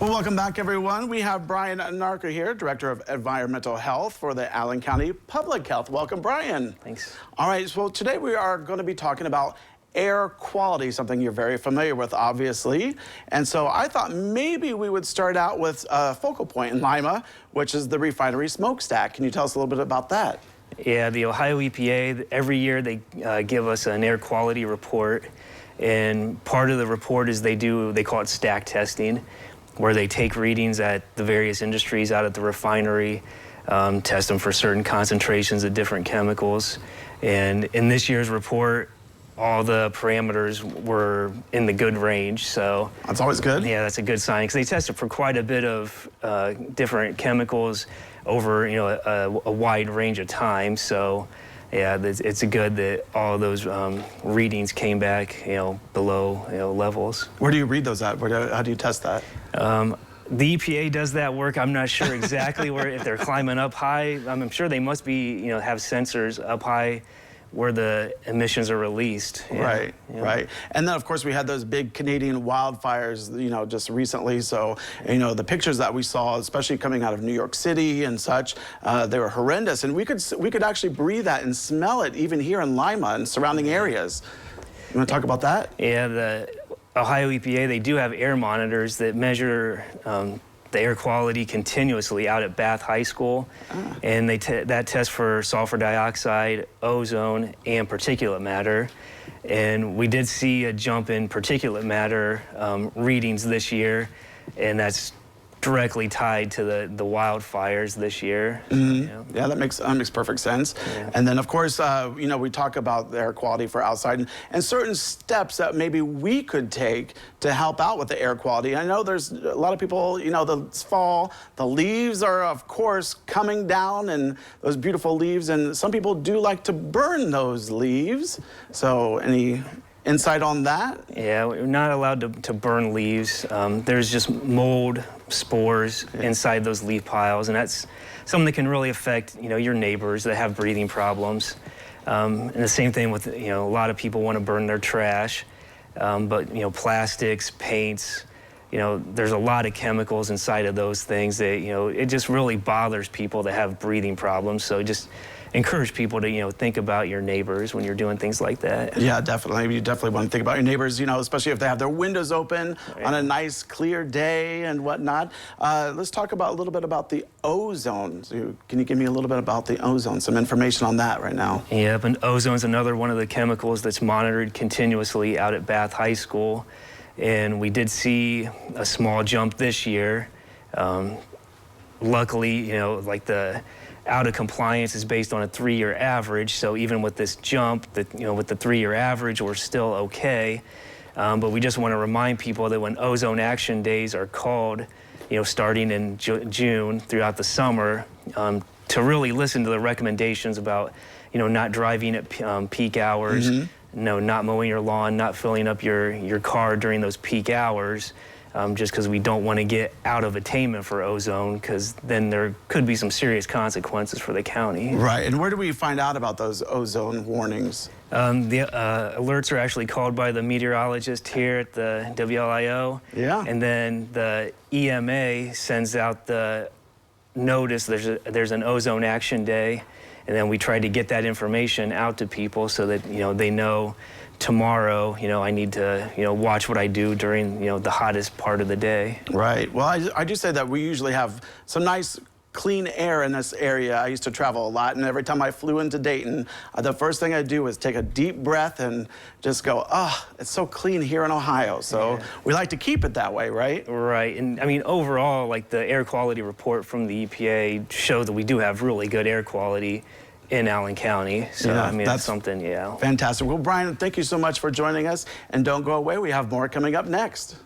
Well, welcome back, everyone. We have Brian Nartker here, Director of Environmental Health for the Allen County Public Health. Welcome, Brian. Thanks. All right, so today we are going to be talking about air quality, something you're very familiar with, obviously. And so I thought maybe we would start out with a focal point in Lima, which is the refinery smokestack. Can you tell us a little bit about that? Yeah, the Ohio EPA, every year they give us an air quality report. And part of the report is they call it stack testing, where they take readings at the various industries out at the refinery, test them for certain concentrations of different chemicals. And in this year's report, all the parameters were in the good range. So that's always good. Yeah, that's a good sign, because they tested for quite a bit of different chemicals over a wide range of time. So yeah, it's good that all of those readings came back below levels. Where do you read those at? How do you test that? The EPA does that work. I'm not sure exactly where, if they're climbing up high. I'm sure they must be, have sensors up high where the emissions are released. Yeah. Right, right. And then, of course, we had those big Canadian wildfires, just recently. So, the pictures that we saw, especially coming out of New York City and such, they were horrendous. And we could actually breathe that and smell it even here in Lima and surrounding areas. You want to talk about that? Yeah, the Ohio EPA, they do have air monitors that measure the air quality continuously out at Bath High School. And that tests for sulfur dioxide, ozone, and particulate matter. And we did see a jump in particulate matter readings this year, and that's directly tied to the wildfires this year. Mm-hmm. Yeah, that makes perfect sense. Yeah. And then, of course, we talk about the air quality for outside and certain steps that maybe we could take to help out with the air quality. I know there's a lot of people, the fall, the leaves are, of course, coming down, and those beautiful leaves, and some people do like to burn those leaves. So any insight on that? Yeah, we're not allowed to burn leaves. There's just mold spores inside those leaf piles, and that's something that can really affect your neighbors that have breathing problems. And the same thing with a lot of people want to burn their trash, but plastics, paints, there's a lot of chemicals inside of those things that it just really bothers people that have breathing problems. So just encourage people to think about your neighbors when you're doing things like that. Yeah, definitely. You definitely want to think about your neighbors, especially if they have their windows open on a nice clear day and whatnot. Let's talk a little bit about the ozone. So can you give me a little bit about the ozone, some information on that right now? Yep, and ozone's another one of the chemicals that's monitored continuously out at Bath High School. And we did see a small jump this year. Luckily, like the out of compliance is based on a 3-year average. So even with this jump, with the 3-year average, we're still okay. But we just want to remind people that when ozone action days are called, starting in June throughout the summer, to really listen to the recommendations about, not driving at peak hours, not mowing your lawn, not filling up your car during those peak hours. Just because we don't want to get out of attainment for ozone, because then there could be some serious consequences for the county. Right, and where do we find out about those ozone warnings? The alerts are actually called by the meteorologist here at the WLIO. Yeah. And then the EMA sends out the notice there's an ozone action day, and then we try to get that information out to people so that they know tomorrow, I need to, watch what I do during, the hottest part of the day. Right. Well, I do say that we usually have some nice clean air in this area. I used to travel a lot, and every time I flew into Dayton, the first thing I'd do was take a deep breath and just go, it's so clean here in Ohio. So we like to keep it that way, right? Right. And I mean, overall, like the air quality report from the EPA showed that we do have really good air quality in Allen County. So, yeah, I mean, that's something, fantastic. Well, Brian, thank you so much for joining us. And don't go away. We have more coming up next.